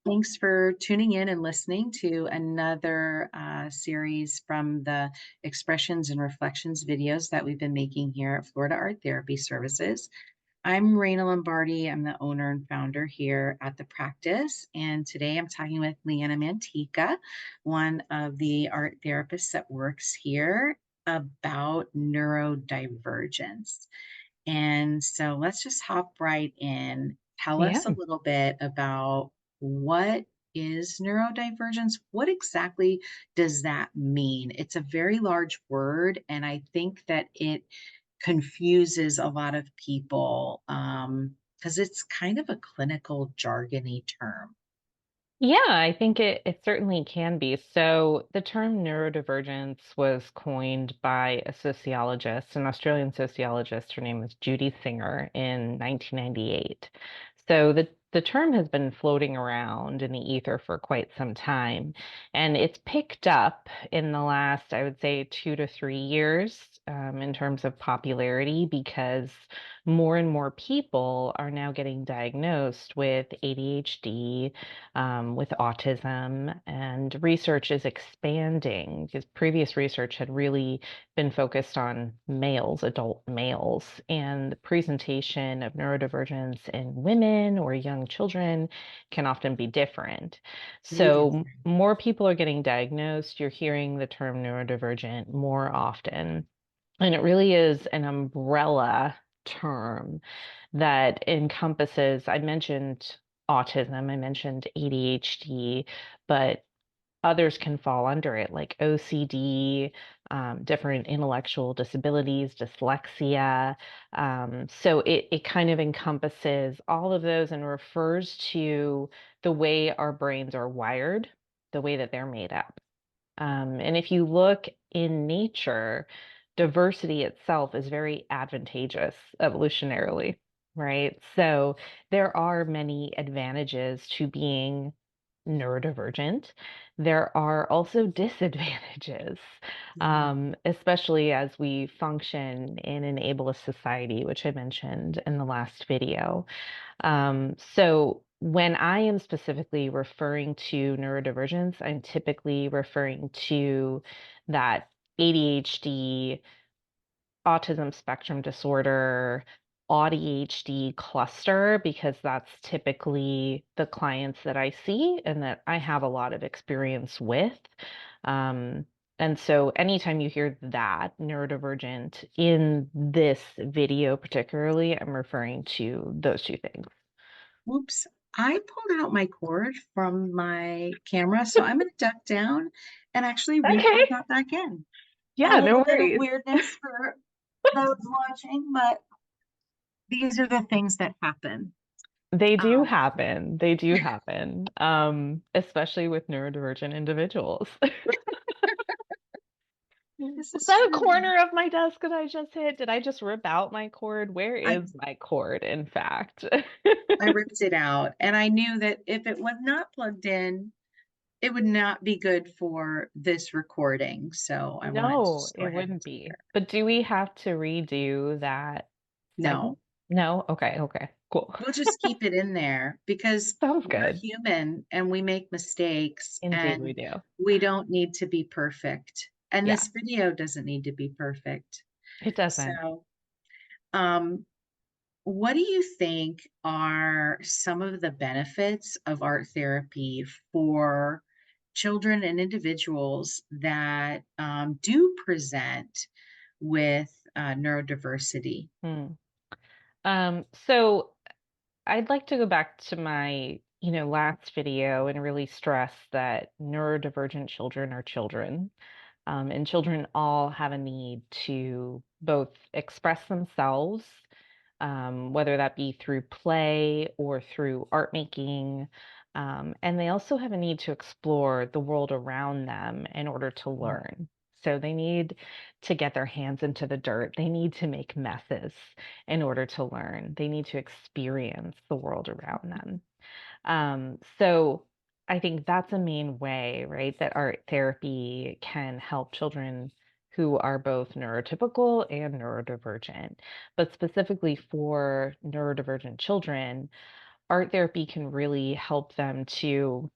Thanks for tuning in and listening to another series from the Expressions and Reflections videos that we've been making here at Florida Art Therapy Services. I'm Reina Lombardi. I'm the owner and founder here at the practice. And today I'm talking with Leeanna Mantica, one of the art therapists that works here, about neurodivergence. And so let's just hop right in. Tell Yeah. us a little bit about what is neurodivergence? What exactly does that mean? It's a very large word, and I think that it confuses a lot of people because it's kind of a clinical jargony term. Yeah, I think it certainly can be. So the term neurodivergence was coined by a sociologist, an Australian sociologist. Her name is Judy Singer in 1998. So the term has been floating around in the ether for quite some time, and it's picked up in the last, I would say, 2 to 3 years in terms of popularity because more and more people are now getting diagnosed with ADHD, with autism, and research is expanding because previous research had really been focused on males, adult males, and the presentation of neurodivergence in women or young children can often be different. Very So different. more people are getting diagnosed. You're hearing the term neurodivergent more often. And it really is an umbrella term that encompasses, I mentioned autism, I mentioned ADHD, but others can fall under it, like OCD, different intellectual disabilities, dyslexia. So it kind of encompasses all of those and refers to the way our brains are wired, the way that they're made up. And if you look in nature, diversity itself is very advantageous evolutionarily, right? So there are many advantages to being neurodivergent. There are also disadvantages, Mhm. especially as we function in an ableist society, which I mentioned in the last video. So when I am specifically referring to neurodivergence, I'm typically referring to that ADHD, autism spectrum disorder, ADHD cluster, because that's typically the clients that I see and that I have a lot of experience with. Um, and so anytime you hear that neurodivergent in this video, particularly, I'm referring to those two things. Whoops. I pulled out my cord from my camera, so I'm going to duck down and actually re-plug Okay. that back in. A Yeah, no little bit of worries. weirdness for those watching, but these are the things that happen. They do Um, happen. They do happen, especially with neurodivergent individuals. this Was is that a true. corner of my desk that I just hit? Did I just rip out my cord? Where I is my cord, in fact? I ripped it out, and I knew that if it was not plugged in, it would not be good for this recording. So I wanted to No, just go it ahead and wouldn't take care be. of it. But do we have to redo that segment? No, No? Okay, okay, cool. we'll just keep it in there because Sounds we're good. human and we make mistakes Indeed, we and do. we don't need to be perfect. And Yeah, this video doesn't need to be perfect. it doesn't. So, um, what do you think are some of the benefits of art therapy for children and individuals that do present with neurodiversity? Hmm. So I'd like to go back to my, last video and really stress that neurodivergent children are children. And children all have a need to both express themselves, whether that be through play or through art making. And they also have a need to explore the world around them in order to learn. So they need to get their hands into the dirt. They need to make messes in order to learn. They need to experience the world around them. So I think that's a main way, right, that art therapy can help children who are both neurotypical and neurodivergent. But specifically for neurodivergent children, art therapy can really help them to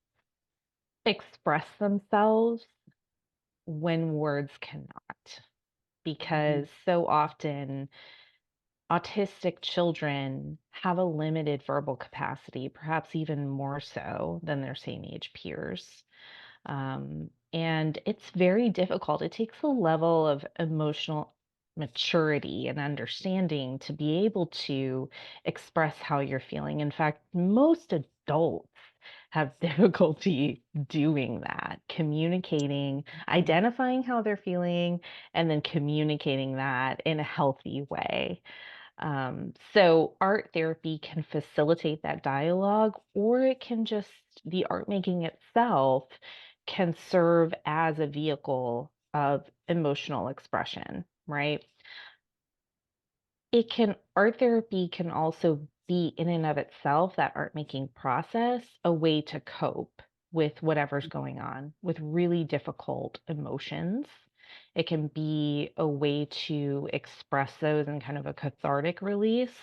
express themselves when words cannot. Mhm. Because so often autistic children have a limited verbal capacity, perhaps even more so than their same age peers. And it's very difficult. It takes a level of emotional maturity and understanding to be able to express how you're feeling. In fact, most adults have difficulty doing that, communicating, Mhm. identifying how they're feeling, and then communicating that in a healthy way. So art therapy can facilitate that dialogue, or it can just, the art making itself can serve as a vehicle of emotional expression, right? Art therapy can also be in and of itself, that art making process, a way to cope with whatever's going on with really difficult emotions. It can be a way to express those in kind of a cathartic release.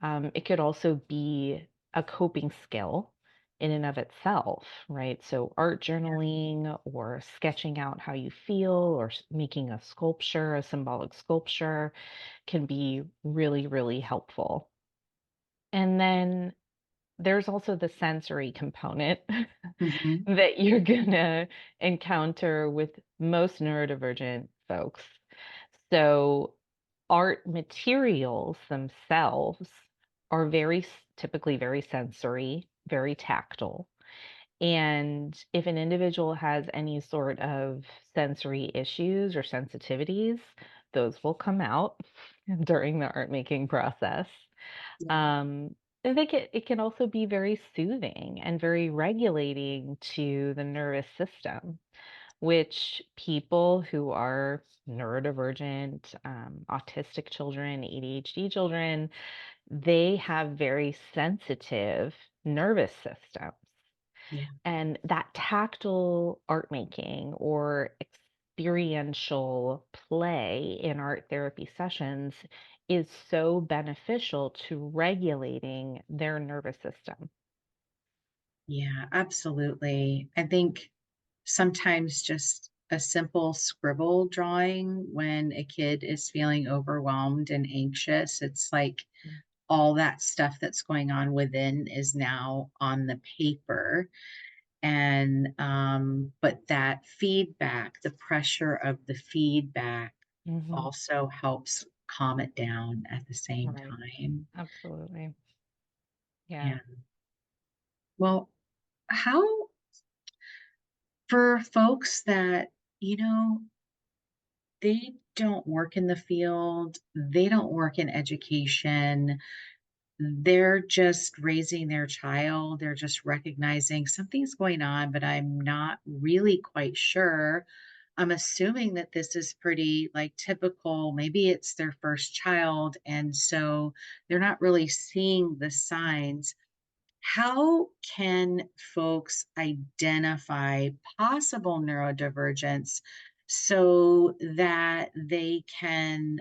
It could also be a coping skill in and of itself, right? So art journaling or sketching out how you feel or making a sculpture, a symbolic sculpture can be really, really helpful. And then there's also the sensory component Mhm. that you're gonna encounter with most neurodivergent folks. So, art materials themselves are typically very sensory, very tactile. And if an individual has any sort of sensory issues or sensitivities, those will come out during the art making process. Yeah. Um, I think it can also be very soothing and very regulating to the nervous system, which people who are neurodivergent, autistic children, ADHD children, they have very sensitive nervous systems. Yeah. And that tactile art making or experiential play in art therapy sessions is so beneficial to regulating their nervous system. Yeah, absolutely. I think sometimes just a simple scribble drawing when a kid is feeling overwhelmed and anxious, it's like all that stuff that's going on within is now on the paper. And but that feedback, the pressure of the feedback Hmm. also helps calm it down at the same Right. time. Absolutely. Yeah. Yeah. Well, how for folks that, you know, they don't work in the field, they don't work in education, they're just raising their child, they're just recognizing something's going on, but I'm not really quite sure. I'm assuming that this is pretty, like, typical. Maybe it's their first child, and so they're not really seeing the signs. How can folks identify possible neurodivergence so that they can,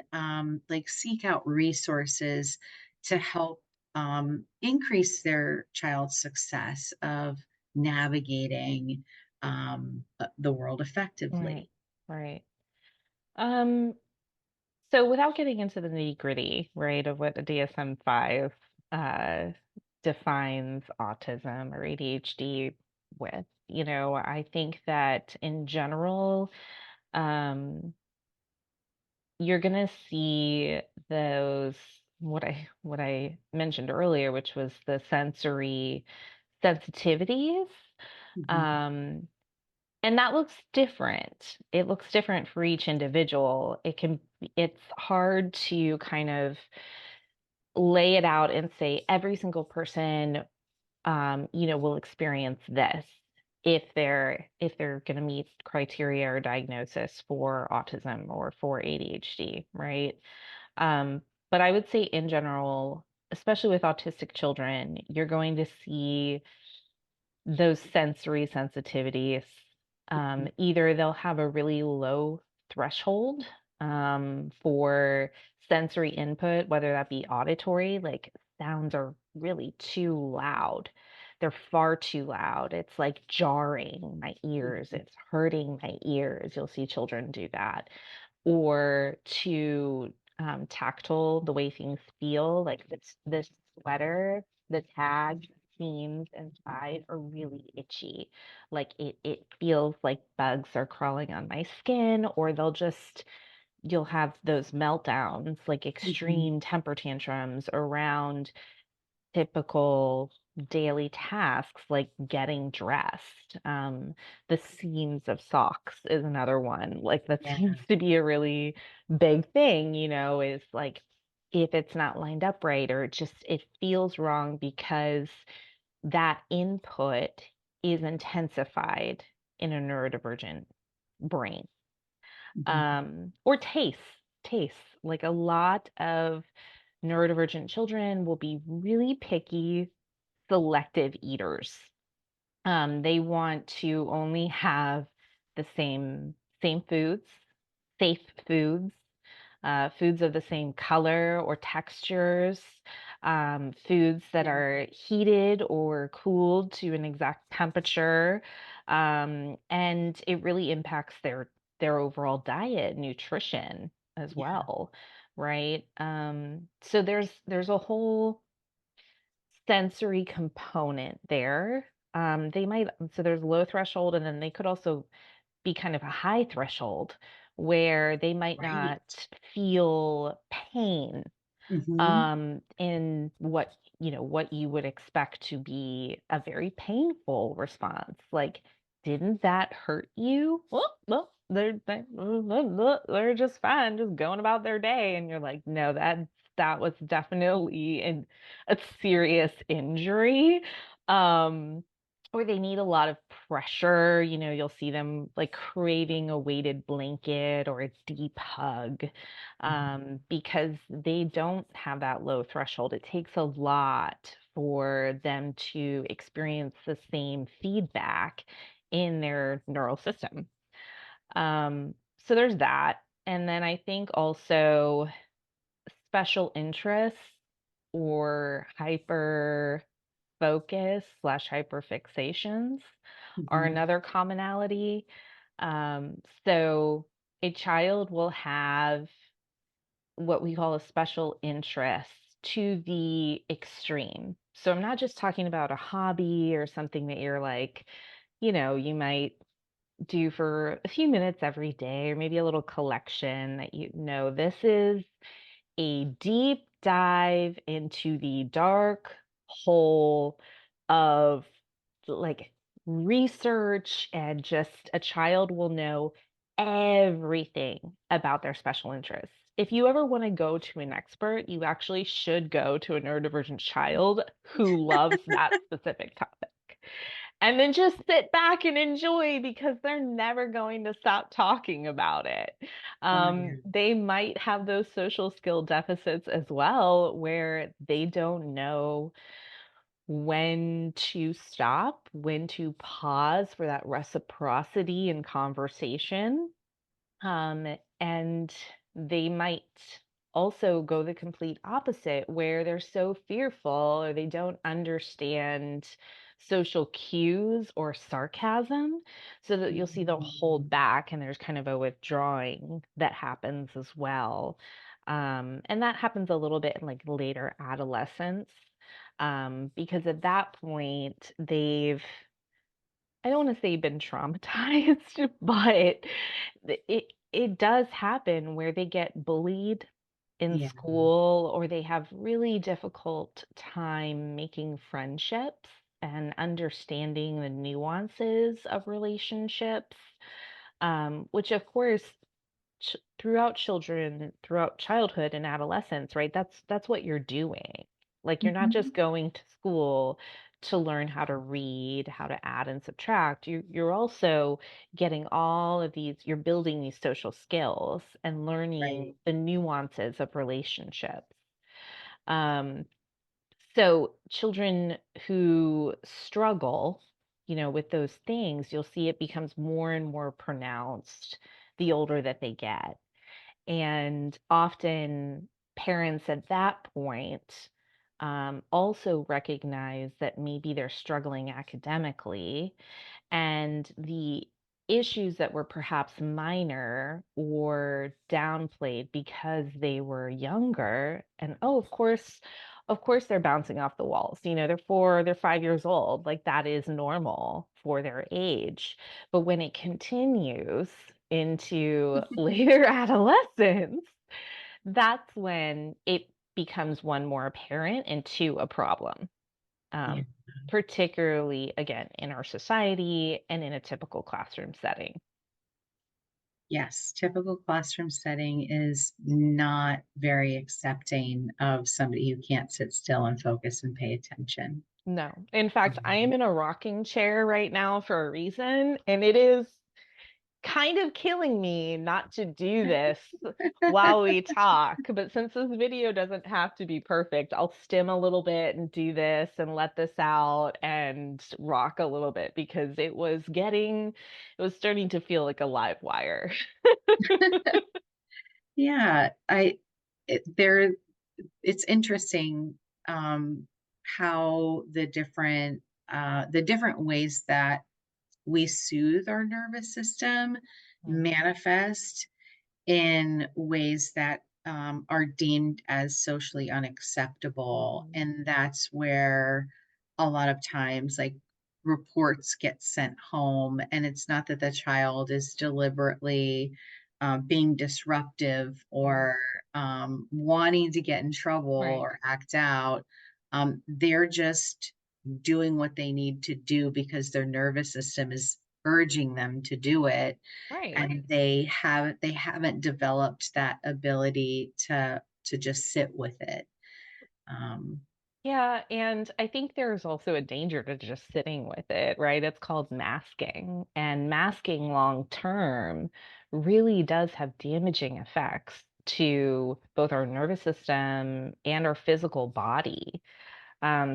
like, seek out resources to help increase their child's success of navigating the world Right. effectively? Right. Um, so without getting into the nitty-gritty, right, of what a DSM-5 uh defines autism or ADHD with, I think that in general, um, you're gonna see those what I mentioned earlier, which was the sensory sensitivities. Mhm. Um, and that looks different. It looks different for each individual. It's hard to kind of lay it out and say every single person will experience this if they're going to meet criteria or diagnosis for autism or for ADHD, right? Um, but I would say in general, especially with autistic children, you're going to see those sensory sensitivities. Mhm. Either they'll have a really low threshold for sensory input, whether that be auditory, like sounds are really too loud. They're far too loud. It's like jarring my ears. Mhm. It's hurting my ears. You'll see children do that. Or too tactile, the way things feel, like this sweater, the tag seams inside are really itchy. Like it feels like bugs are crawling on my skin, or you'll have those meltdowns, like Mhm. extreme temper tantrums around typical daily tasks like getting dressed. The seams of socks is another one. Like that Yeah. seems to be a really big thing, is like if it's not lined up right or it feels wrong because that input is intensified in a neurodivergent brain. Mhm. Or taste. Like a lot of neurodivergent children will be really picky, selective eaters. They want to only have the same foods, safe foods, foods of the same color or textures, foods that Yeah. are heated or cooled to an exact temperature, and it really impacts their overall diet, nutrition as Yeah. well, right? So there's a whole sensory component there. So there's low threshold, and then they could also be kind of a high threshold where they might Right. not feel pain Mhm. in what you would expect to be a very painful response. Like, didn't that hurt you? Well, they're just fine, just going about their day, and you're like, no, that was definitely a serious injury. Um, or they need a lot of pressure. You'll see them like craving a weighted blanket or a deep hug, because they don't have that low threshold. It takes a lot for them to experience the same feedback in their neural system. So there's that. And then I think also special interests or hyper focus slash hyperfixations are Mhm. another commonality. So a child will have what we call a special interest to the extreme. So I'm not just talking about a hobby or something that you're like, you might do for a few minutes every day, or maybe a little collection that this is a deep dive into the dark hole of like research, and just a child will know everything about their special interests. If you ever want to go to an expert, you actually should go to a neurodivergent child who loves that specific topic. And then just sit back and enjoy, because they're never going to stop talking about it. Oh, yeah. They might have those social skill deficits as well, where they don't know when to stop, when to pause for that reciprocity in conversation. And they might also go the complete opposite, where they're so fearful or they don't understand social cues or sarcasm, so that you'll see they'll hold Mhm. back and there's kind of a withdrawing that happens as well. And that happens a little bit in like later adolescence, because at that point I don't want to say been traumatized, but it does happen where they get bullied in Yeah. school, or they have really difficult time making friendships and understanding the nuances of relationships, which of course throughout childhood and adolescence, right? That's what you're doing. Like, you're not Mhm. just going to school to learn how to read, how to add and subtract. You're also getting all of these, you're building these social skills and learning Right. the nuances of relationships. Um, so children who struggle, with those things, you'll see it becomes more and more pronounced the older that they get. And often parents at that point also recognize that maybe they're struggling academically, and the issues that were perhaps minor or downplayed because they were younger, and oh, of course they're bouncing off the walls. They're 4, they're 5 years old, like that is normal for their age. But when it continues into later adolescence, that's when it becomes, one, more apparent, and two, a problem, Yeah. um, particularly again in our society and in a typical classroom setting. Yes, typical classroom setting is not very accepting of somebody who can't sit still and focus and pay attention. No. In fact, I am Mhm. in a rocking chair right now for a reason, and it is kind of killing me not to do this while we talk. But since this video doesn't have to be perfect, I'll stim a little bit and do this and let this out and rock a little bit because it was starting to feel like a live wire. Yeah, I it, there it's interesting how the different ways that we soothe our nervous system Mm, manifest in ways that are deemed as socially unacceptable. mhm, And that's where a lot of times, like, reports get sent home. And it's not that the child is deliberately being disruptive mhm. or wanting to get in trouble Right, or act out. They're just doing what they need to do because their nervous system is urging them to do it, right. and they haven't developed that ability to just sit with it. Um, Yeah, and I think there's also a danger to just sitting with it, right? It's called masking, and masking long term really does have damaging effects to both our nervous system and our physical body.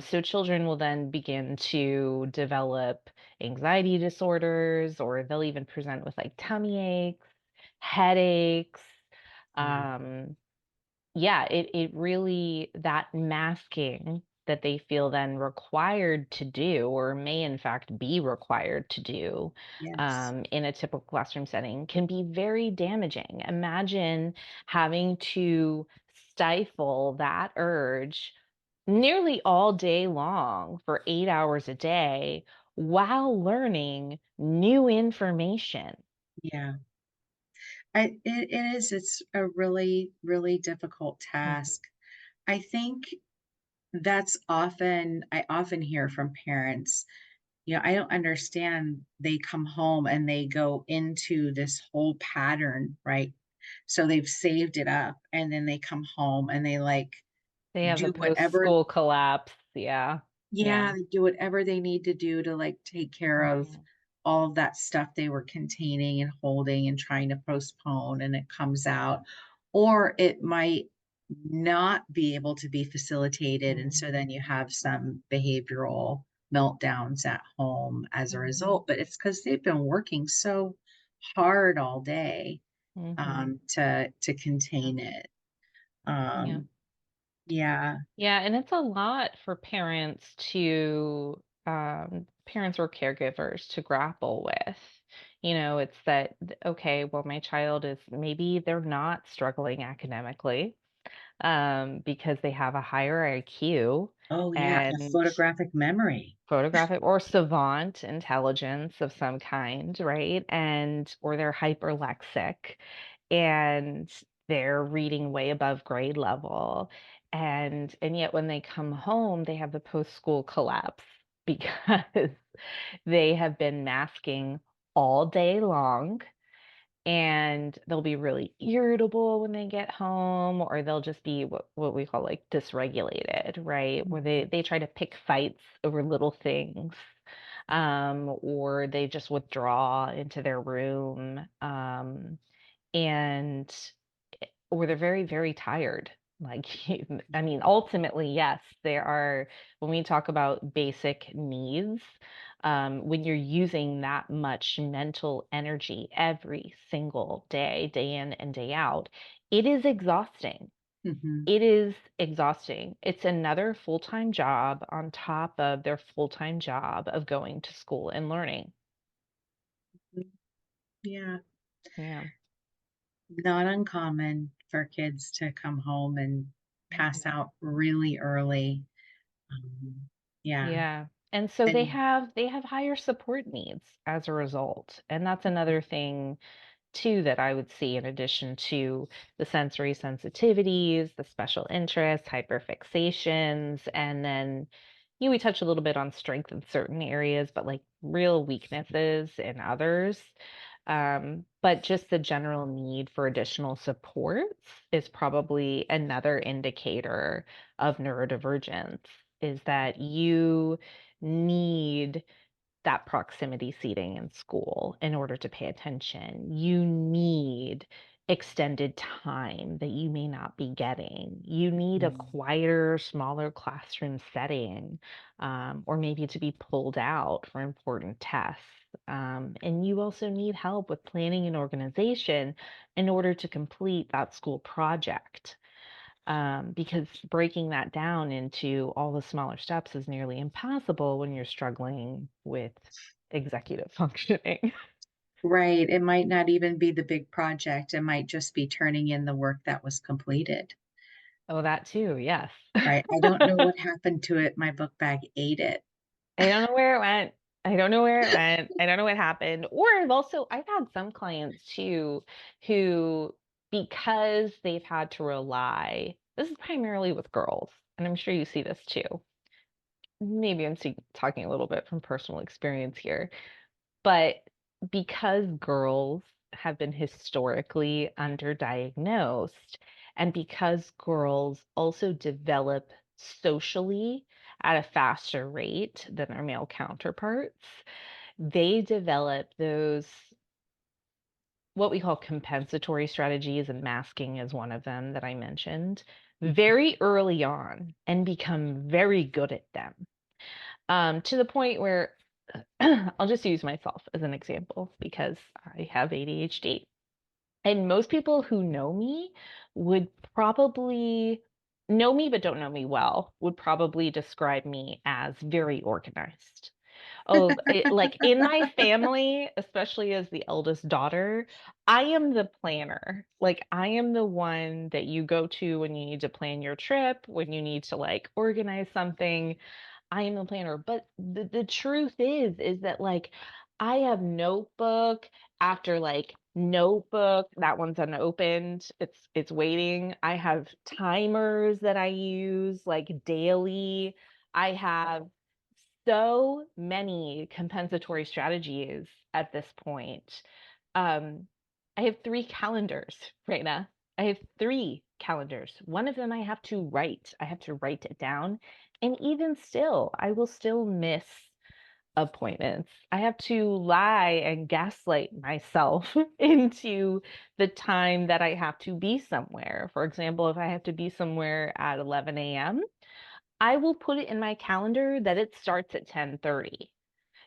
So children will then begin to develop anxiety disorders, or they'll even present with like tummy aches, headaches. yeah, Um, yeah, it really, that masking that they feel then required to do, or may in fact be required to do, yes, in a typical classroom setting, can be very damaging. Imagine having to stifle that urge nearly all day long for 8 hours a day while learning new information. yeah. It's a really, really difficult Mhm. task. I think I often hear from parents, I don't understand. They come home and they go into this whole pattern, right? So they've saved it up and then they come home and they like They have the do whatever. post-school collapse. Yeah. Yeah. Yeah, they do whatever they need to do to, like, take care of Mhm. all of that stuff they were containing and holding and trying to postpone, and it comes out. Or it might not be able to be facilitated, and so then you Mhm. have some behavioral meltdowns at home as a Mhm. result, but it's because 'cause they've been working so hard all day, Mhm. to Yeah. contain it. Yeah. Um, yeah. Yeah, and it's a lot for parents or caregivers to grapple with. It's that, okay, well, my child is, maybe they're not struggling academically, because they have a higher IQ Oh, yeah, and and photographic memory. photographic or savant intelligence of some kind, right? Or they're hyperlexic and they're reading way above grade level. And yet when they come home, they have the post-school collapse because they have been masking all day long, and they'll be really irritable when they get home, or they'll just be what we call like dysregulated, right? Where they try to pick fights over little things, or they just withdraw into their room, and or they're very, very tired. Like, I mean, ultimately, yes, there are, when we talk about basic needs, when you're using that much mental energy every single day, day in and day out, it is exhausting. Mhm. It is exhausting. It's another full-time job on top of their full-time job of going to school and learning. Mm, yeah, Yeah. not uncommon for kids to come home and pass Mhm. out really early. Um, yeah, Yeah. And so they and have they have higher support needs as a result. And that's another thing too that I would see in addition to the sensory sensitivities, the special interests, hyperfixations, and then we touch a little bit on strength in certain areas, but like real weaknesses in others. But just the general need for additional supports is probably another indicator of neurodivergence, is that you need that proximity seating in school in order to pay attention. You need extended time that you may not be getting. You need a Mhm. quieter, smaller classroom setting, or maybe to be pulled out for important tests. And you also need help with planning and organization in order to complete that school project, because breaking that down into all the smaller steps is nearly impossible when you're struggling with executive functioning. Right, it might not even be the big project, it might just be turning in the work that was completed, Oh, that too, yes. right? I don't know what happened to it, my book bag ate it. I don't know where it went. I don't know where it went. I don't know what happened. Or I've had some clients too who, because they've had to rely, this is primarily with girls, and I'm sure you see this too. Maybe talking a little bit from personal experience here. But because girls have been historically underdiagnosed, and because girls also develop socially at a faster rate than their male counterparts, they develop those what we call compensatory strategies, and masking is one of them that I mentioned, Mhm. very early on and become very good at them, to the point where I'll just use myself as an example because I have ADHD. And most people who know me would probably know me, but don't know me well, would probably describe me as very organized. Oh, like in my family, especially as the eldest daughter, I am the planner. Like I am the one that you go to when you need to plan your trip, when you need to like organize something. I am the planner. But the truth is that like I have notebook after like notebook. That one's unopened. It's waiting. I have timers that I use like daily. I have so many compensatory strategies at this point. Um, I have three calendars, Raina. I have three calendars. One of them I have to write. I have to write it down. And even still, I will still miss appointments. I have to lie and gaslight myself into the time that I have to be somewhere. For example, if I have to be somewhere at 11 a.m., I will put it in my calendar that it starts at 10:30,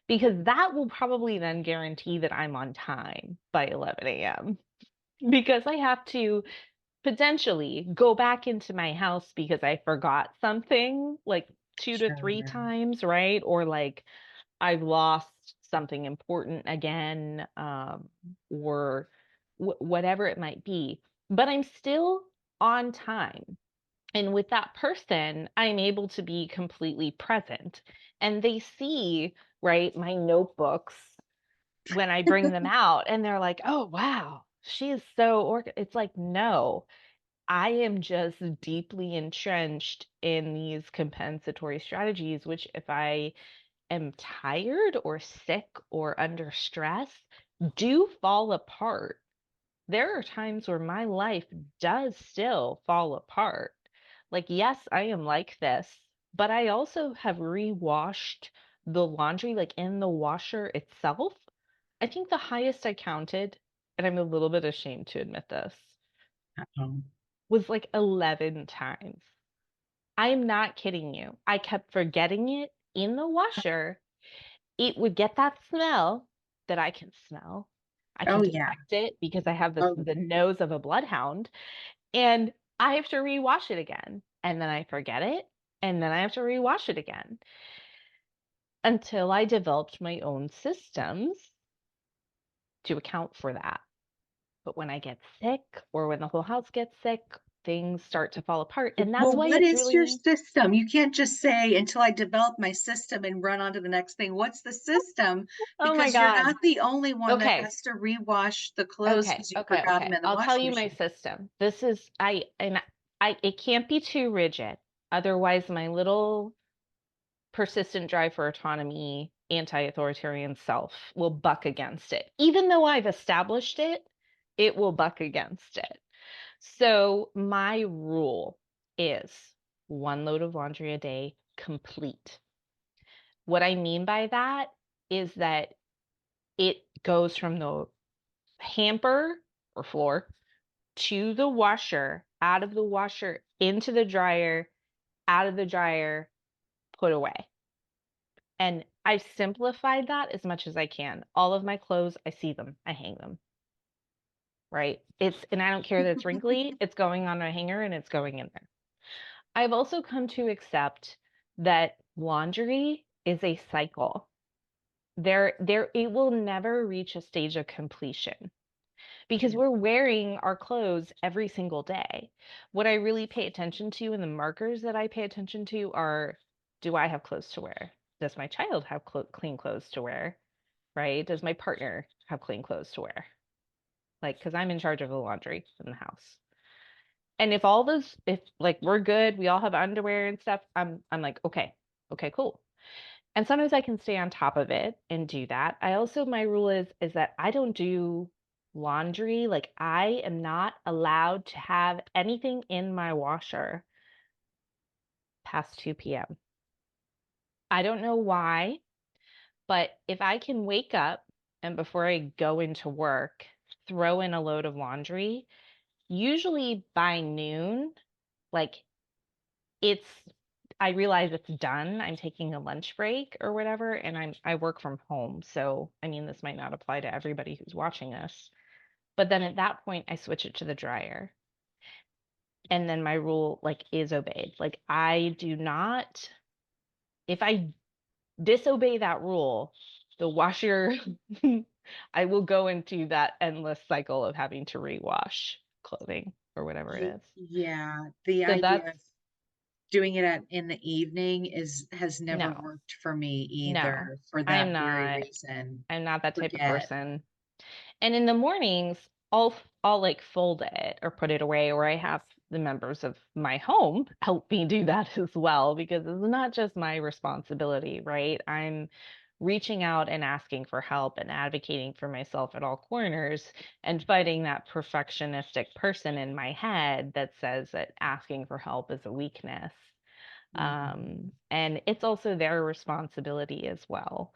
because that will probably then guarantee that I'm on time by 11 a.m. Because I have to potentially go back into my house because I forgot something like two to three Sure, times, right? Or like I've lost something important again, or whatever it might be. But I'm still on time. And with that person, I'm able to be completely present. And they see, right, my notebooks when I bring them out, and they're like, oh, wow, she is so It's like, no, I am just deeply entrenched in these compensatory strategies, which if I am tired or sick or under stress, do fall apart. There are times where my life does still fall apart. Like, yes, I am like this, but I also have rewashed the laundry, like in the washer itself. I think the highest I counted, and I'm a little bit ashamed to admit this, uh-oh. was like 11 times. I'm not kidding you. I kept forgetting it in the washer. It would get that smell that I can smell. I can Oh, yeah. detect it because I have Oh, the nose of a bloodhound. And I have to rewash it again. And then I forget it. And then I have to rewash it again until I developed my own systems to account for that. But when I get sick or when the whole house gets sick, things start to fall apart. And that's Well, why what it's is your really, system? You can't just say until I develop my system and run on to the next thing. What's the system? oh my Because you're God. not the only one that Okay. has to rewash the clothes Okay. because you Okay. forgot them Okay. in the I'll tell washing you my machine. system. This is, it can't be too rigid. Otherwise, my little persistent drive for autonomy, anti-authoritarian self will buck against it. Even though I've established it, it will buck against it. So my rule is one load of laundry a day, complete. What I mean by that is that it goes from the hamper or floor to the washer, out of the washer, into the dryer, out of the dryer, put away. And I've simplified that as much as I can. All of my clothes, I see them, I hang them, right? And I don't care that it's wrinkly, it's going on a hanger and it's going in there. I've also come to accept that laundry is a cycle. It will never reach a stage of completion because Yeah. we're wearing our clothes every single day. What I really pay attention to and the markers that I pay attention to are, do I have clothes to wear? Does my child have clean clothes to wear? Right? Does my partner have clean clothes to wear? Like, because I'm in charge of the laundry in the house. And if all those, if like we're good, we all have underwear and stuff, I'm like, okay, okay, cool. And sometimes I can stay on top of it and do that. I also, my rule is that I don't do laundry. Like I am not allowed to have anything in my washer past 2 p.m. I don't know why, but if I can wake up and before I go into work, throw in a load of laundry, usually by noon, like it's I realize it's done. I'm taking a lunch break or whatever, and I work from home. So, I mean, this might not apply to everybody who's watching this. But then at that point, I switch it to the dryer. And then my rule like is obeyed. Like I do not if I disobey that rule, the washer I will go into that endless cycle of having to rewash clothing or whatever it is. Yeah, the So idea that's of doing it in the evening has never no, worked for me no. either for I'm that very not reason. I'm not that type of Forget. person. And in the mornings, I'll like fold it or put it away, or I have the members of my home help me do that as well because it's not just my responsibility, right? I'm reaching out and asking for help and advocating for myself at all corners and fighting that perfectionistic person in my head that says that asking for help is a weakness. Mhm. And it's also their responsibility as well.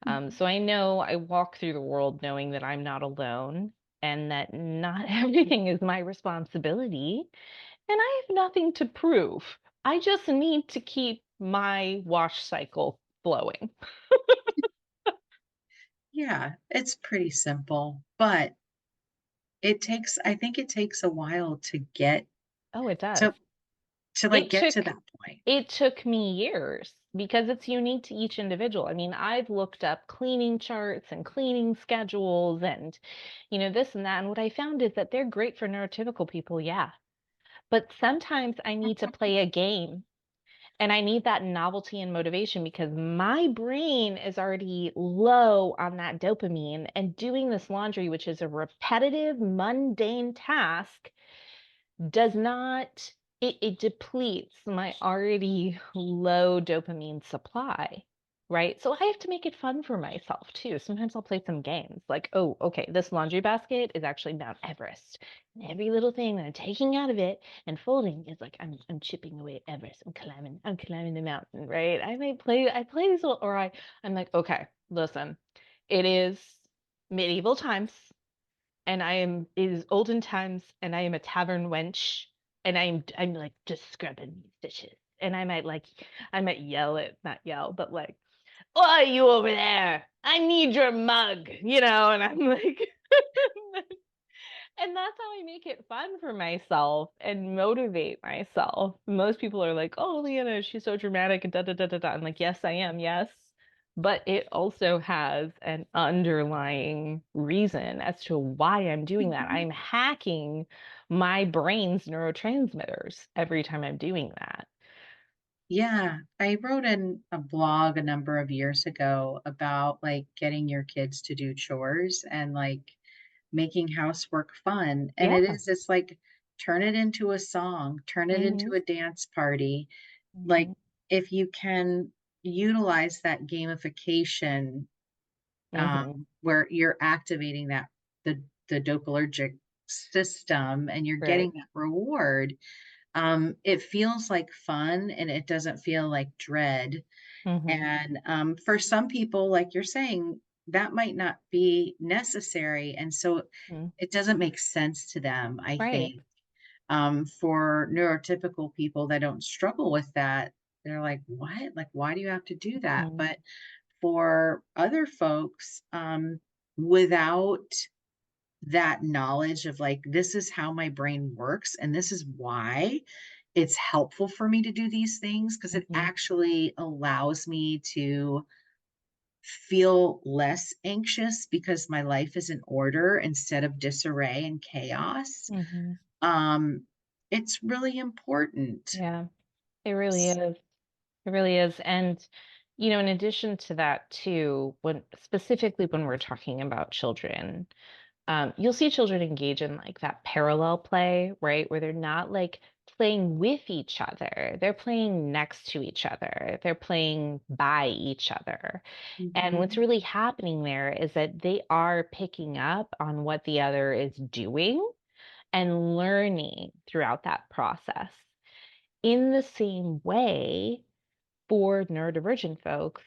Mhm. So I know I walk through the world knowing that I'm not alone and that not everything is my responsibility, and I have nothing to prove. I just need to keep my wash cycle flowing. Yeah, it's pretty simple, but I think it takes a while to get Oh, it does. to like It get to took that point. it took me years because it's unique to each individual. I mean, I've looked up cleaning charts and cleaning schedules and this and that, and what I found is that they're great for neurotypical people, yeah. But sometimes I need to play a game and I need that novelty and motivation because my brain is already low on that dopamine. And doing this laundry, which is a repetitive, mundane task, does not, it depletes my already low dopamine supply. Right. So I have to make it fun for myself too. Sometimes I'll play some games like, oh, okay, this laundry basket is actually Mount Everest. And every little thing that I'm taking out of it and folding is like I'm chipping away at Everest. I'm climbing the mountain, right? I play these little I'm like, okay, listen, it is medieval times and it is olden times and I am a tavern wench and I'm like just scrubbing these dishes. And I might yell it, not yell, but like, oh, you over there? I need your mug, and I'm like, And that's how I make it fun for myself and motivate myself. Most people are like, "Oh, Leanna, she's so dramatic and da da da da da." I'm like, "Yes, I am. Yes." But it also has an underlying reason as to why I'm doing that. Mhm. I'm hacking my brain's neurotransmitters every time I'm doing that. Yeah, I wrote in a blog a number of years ago about like getting your kids to do chores and like making housework fun. And Yeah. it's like turn it into a song, turn it into Hmm. a dance party. Like Hmm. if you can utilize that gamification Hmm. where you're activating the dopaminergic system and you're Right. getting that reward, it feels like fun and it doesn't feel like dread. Hmm. And for some people, like you're saying, that might not be necessary. And so it doesn't make sense to them, I Right. think. For neurotypical people that don't struggle with that, they're like, what? Like, why do you have to do that? Hmm. But for other folks, without that knowledge of like, this is how my brain works, and this is why it's helpful for me to do these things because it Hmm. actually allows me to feel less anxious because my life is in order instead of disarray and chaos. Hmm. Um, it's really important. Yeah, it really is. It really is. And, in addition to that, too, when specifically when we're talking about children, you'll see children engage in like that parallel play, right? Where they're not like playing with each other, they're playing next to each other, they're playing by each other. And what's Mhm. really happening there is that they are picking up on what the other is doing and learning throughout that process. In the same way, for neurodivergent folks,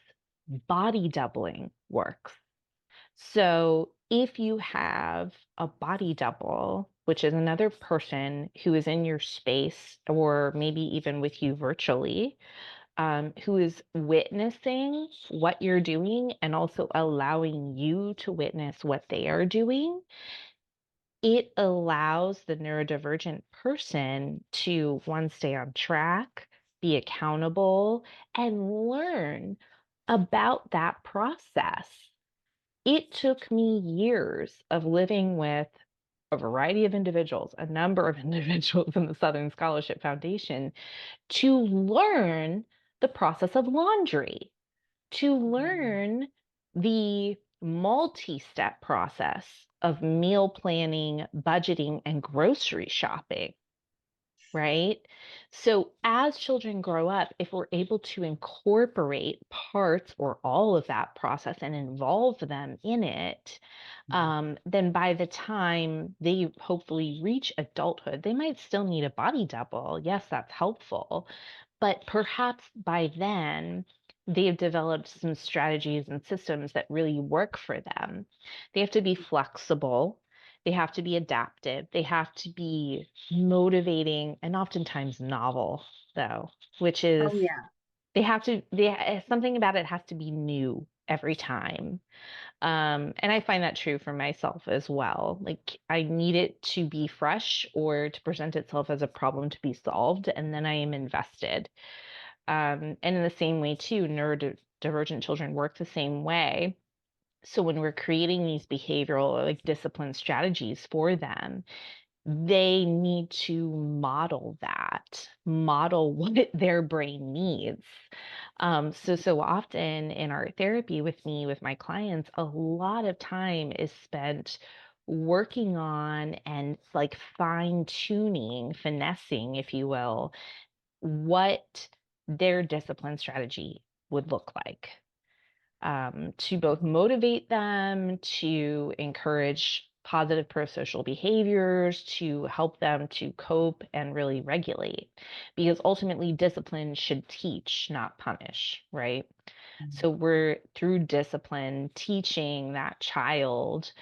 body doubling works. So if you have a body double, which is another person who is in your space or maybe even with you virtually, who is witnessing what you're doing and also allowing you to witness what they are doing, it allows the neurodivergent person to, one, stay on track, be accountable, and learn about that process. It took me years of living with a variety of individuals, a number of individuals in the Southern Scholarship Foundation, to learn the process of laundry, to Mhm. learn the multi-step process of meal planning, budgeting, and grocery shopping, right? So as children grow up, if we're able to incorporate parts or all of that process and involve them in it, Mhm. then by the time they hopefully reach adulthood, they might still need a body double. Yes, that's helpful. But perhaps by then, they've developed some strategies and systems that really work for them. They have to be flexible. They have to be adaptive. They have to be motivating and oftentimes novel, though, which is Oh, yeah. something about it has to be new every time. And I find that true for myself as well. Like I need it to be fresh or to present itself as a problem to be solved, and then I am invested. And in the same way, too, neurodivergent children work the same way. So when we're creating these behavioral like discipline strategies for them, they need to model that, model what their brain needs. So often in our therapy with me, with my clients, a lot of time is spent working on and like fine tuning, finessing, if you will, what their discipline strategy would look like, to both motivate them, to encourage positive prosocial behaviors, to help them to cope and really regulate. Because ultimately, discipline should teach, not punish, right? Mhm. So we're through discipline teaching that child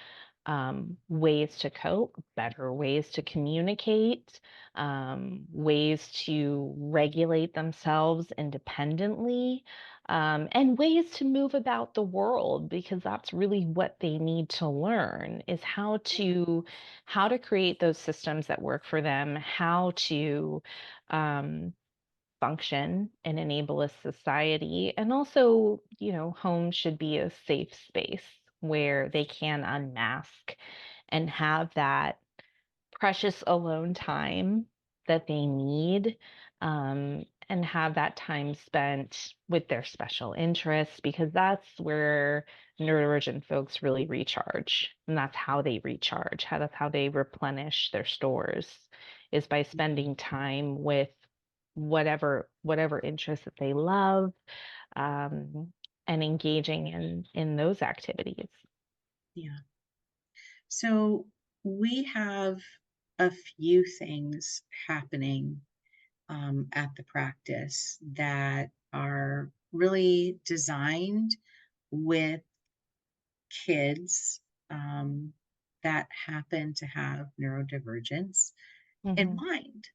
ways to cope, better ways to communicate, ways to regulate themselves independently, and ways to move about the world, because that's really what they need to learn, is how to create those systems that work for them, how to um, function and enable a society. And also, home should be a safe space where they can unmask and have that precious alone time that they need, and have that time spent with their special interests, because that's where neurodivergent folks really recharge. And that's how they recharge. That's how they replenish their stores, is by spending time with whatever interests that they love, um, and engaging in those activities. Yeah. So we have a few things happening at the practice that are really designed with kids um, that happen to have neurodivergence in Hmm. mind.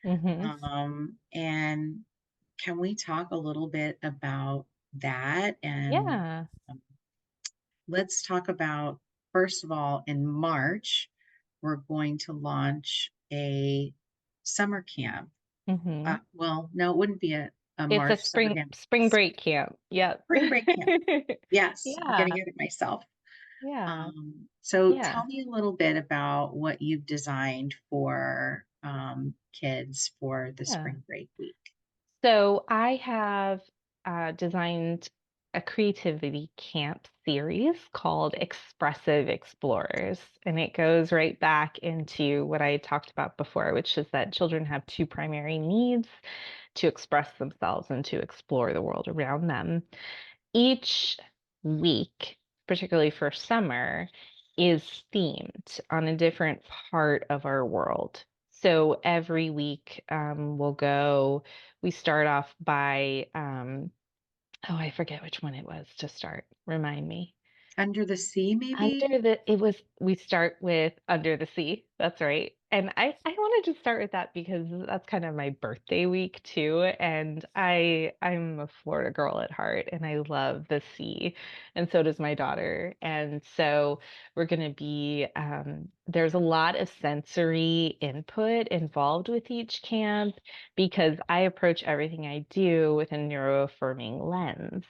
Hmm. And can we talk a little bit about that? And Yeah. um, let's talk about, first of all, in March, we're going to launch a summer camp. Hmm. Well, no, it wouldn't be a It's a March summer spring camp. spring break camp. Yep. Spring break camp. Yes, I'm Yeah. getting ahead of myself. Yeah. So Yeah. tell me a little bit about what you've designed for kids for the Yeah. spring break week. So I have designed a creativity camp series called Expressive Explorers. And it goes right back into what I talked about before, which is that children have two primary needs: to express themselves and to explore the world around them. Each week, particularly for summer, is themed on a different part of our world. So every week, we start off by, oh, I forget which one it was to start. Remind me. Under the sea, maybe? We start with Under the Sea. That's right. And I wanted to start with that because that's kind of my birthday week too. And I'm a Florida girl at heart, and I love the sea. And so does my daughter. And so we're going to be, there's a lot of sensory input involved with each camp, because I approach everything I do with a neuroaffirming lens.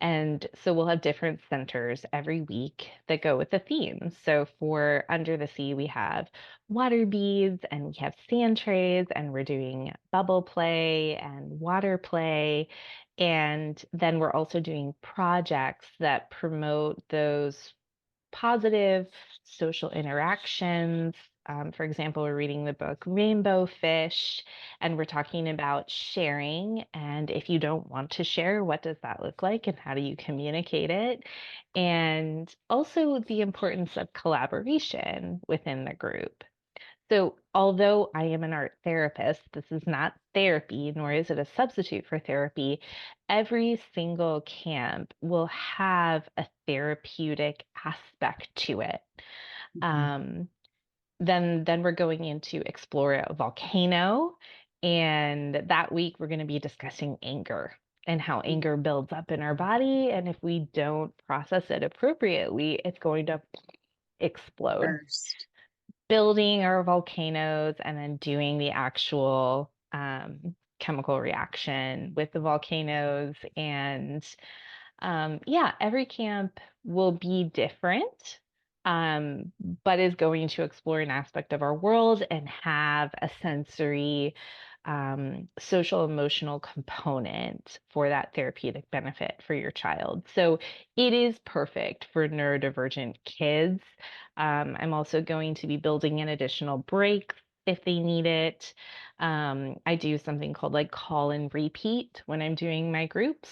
And so we'll have different centers every week that go with the theme. So for Under the Sea, we have water beads and we have sand trays, and we're doing bubble play and water play. And then we're also doing projects that promote those positive social interactions. For example, we're reading the book Rainbow Fish, and we're talking about sharing. And if you don't want to share, what does that look like, and how do you communicate it? And also the importance of collaboration within the group. So, although I am an art therapist, this is not therapy, nor is it a substitute for therapy. Every single camp will have a therapeutic aspect to it. Mhm. Um, then we're going into explore a volcano, and that week we're going to be discussing anger and how anger builds up in our body, and if we don't process it appropriately, it's going to explode. First. Building our volcanoes and then doing the actual chemical reaction with the volcanoes. And yeah, every camp will be different, but is going to explore an aspect of our world and have a sensory, social emotional component for that therapeutic benefit for your child. So it is perfect for neurodivergent kids. I'm also going to be building in additional breaks if they need it. I do something called like call and repeat when I'm doing my groups.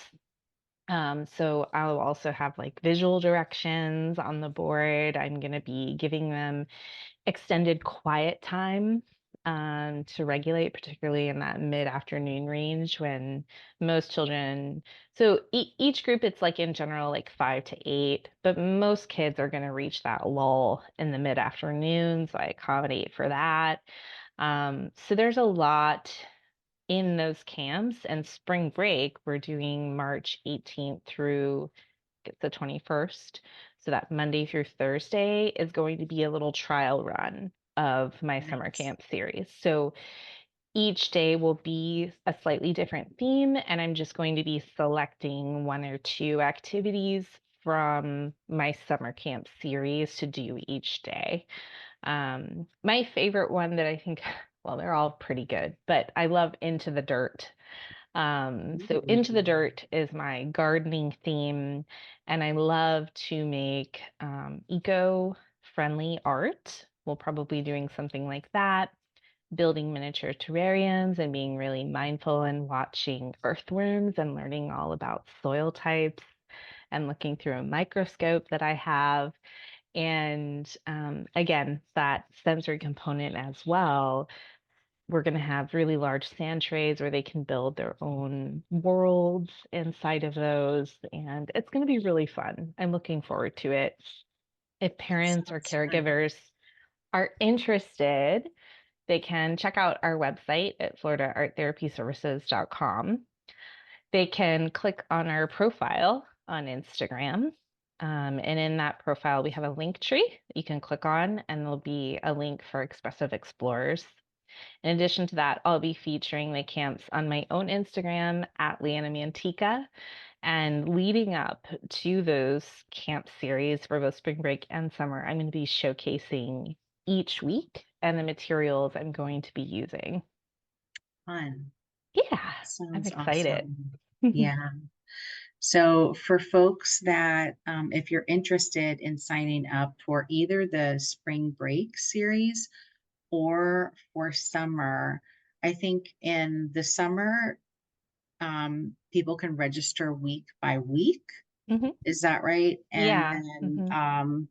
So I'll also have like visual directions on the board. I'm going to be giving them extended quiet time, to regulate, particularly in that mid-afternoon range when most children. So each group, it's like in general, like 5 to 8, but most kids are going to reach that lull in the mid-afternoon. So I accommodate for that. So there's a lot in those camps. And spring break, we're doing March 18th through the 21st. So that Monday through Thursday is going to be a little trial run of my summer Nice. camp series. So each day will be a slightly different theme, and I'm just going to be selecting one or two activities from my summer camp series to do each day. My favorite one that I think, well, they're all pretty good, but I love Into the Dirt. So Into the Ooh. Dirt is my gardening theme, and I love to make eco-friendly art. We'll probably be doing something like that, building miniature terrariums and being really mindful and watching earthworms and learning all about soil types and looking through a microscope that I have. And again, that sensory component as well. We're going to have really large sand trays where they can build their own worlds inside of those. And it's going to be really fun. I'm looking forward to it. If parents or Sounds fun. caregivers are interested, they can check out our website at floridaarttherapyservices.com. They can click on our profile on Instagram. And in that profile, we have a link tree that you can click on, and there'll be a link for Expressive Explorers. In addition to that, I'll be featuring the camps on my own Instagram at Leeanna and Mantica. And leading up to those camp series for both spring break and summer, I'm going to be showcasing each week and the materials I'm going to be using. Fun. Yeah, I'm Sounds excited. awesome. Yeah. So for folks that, if you're interested in signing up for either the spring break series or for summer, I think in the summer, people can register week by week. Hmm. Is that right? And Yeah. then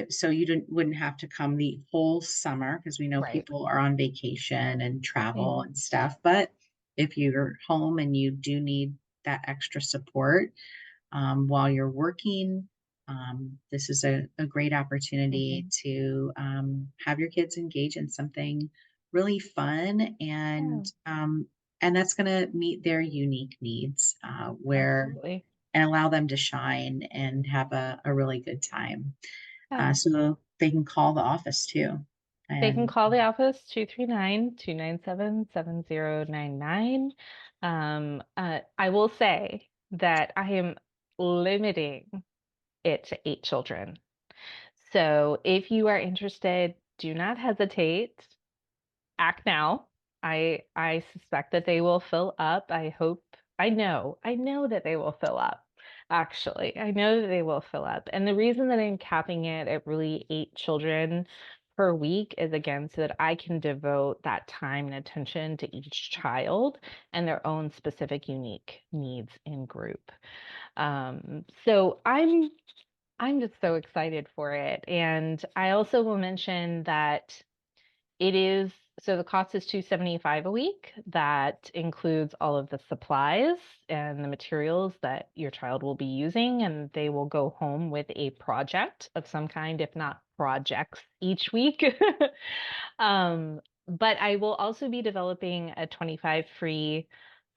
so you wouldn't have to come the whole summer because we know Right. people are on vacation and travel Yeah. and stuff. But if you're home and you do need that extra support, while you're working. This is a great opportunity Hmm. to have your kids engage in something really fun Yeah, and that's going to meet their unique needs where absolutely. and allow them to shine and have a really good time. Yeah. So they can call the office too. They can And call the office 239-297-7099. I will say that I am limiting it to 8 children. So if you are interested, do not hesitate. Act now. I suspect that they will fill up. I know that they will fill up. Actually, I know that they will fill up. And the reason that I'm capping it at really 8 children per week is again so that I can devote that time and attention to each child and their own specific unique needs in group. So I'm just so excited for it. And I also will mention that it is, so the cost is 275 a week. That includes all of the supplies and the materials that your child will be using, and they will go home with a project of some kind, if not projects each week. But I will also be developing a 25 free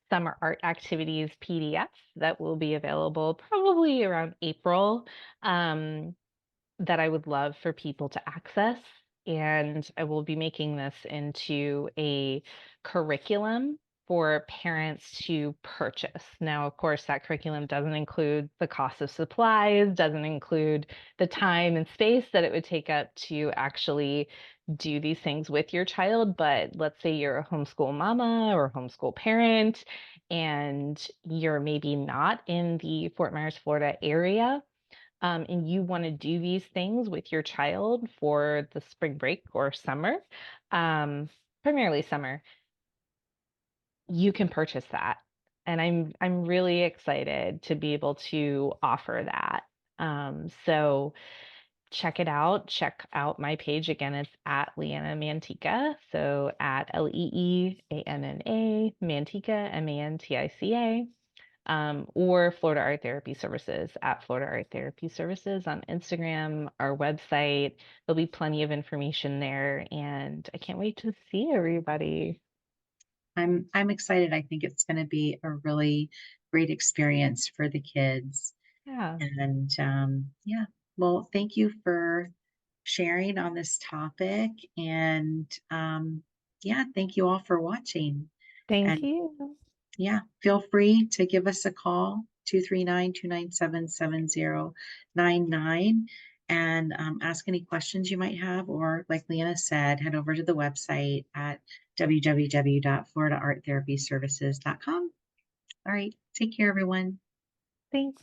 summer art activities PDF that will be available probably around April. That I would love for people to access. And I will be making this into a curriculum for parents to purchase. Now, of course, that curriculum doesn't include the cost of supplies, doesn't include the time and space that it would take up to actually do these things with your child. But let's say you're a homeschool mama or homeschool parent, and you're maybe not in the Fort Myers, Florida area, and you want to do these things with your child for the spring break or summer, um, primarily summer, you can purchase that. And I'm really excited to be able to offer that. So check it out. Check out my page. Again, it's at Leeanna Mantica. So at Leeanna Mantica, Mantica, or Florida Art Therapy Services at Florida Art Therapy Services on Instagram, our website. There'll be plenty of information there, and I can't wait to see everybody. I'm excited. I think it's going to be a really great experience for the kids. Yeah. And yeah, well, thank you for sharing on this topic. And yeah, thank you all for watching. Thank And you. yeah, feel free to give us a call, 239-297-7099, and ask any questions you might have. Or, like Leanna said, head over to the website at www.floridaarttherapyservices.com. All right, take care, everyone. Thanks.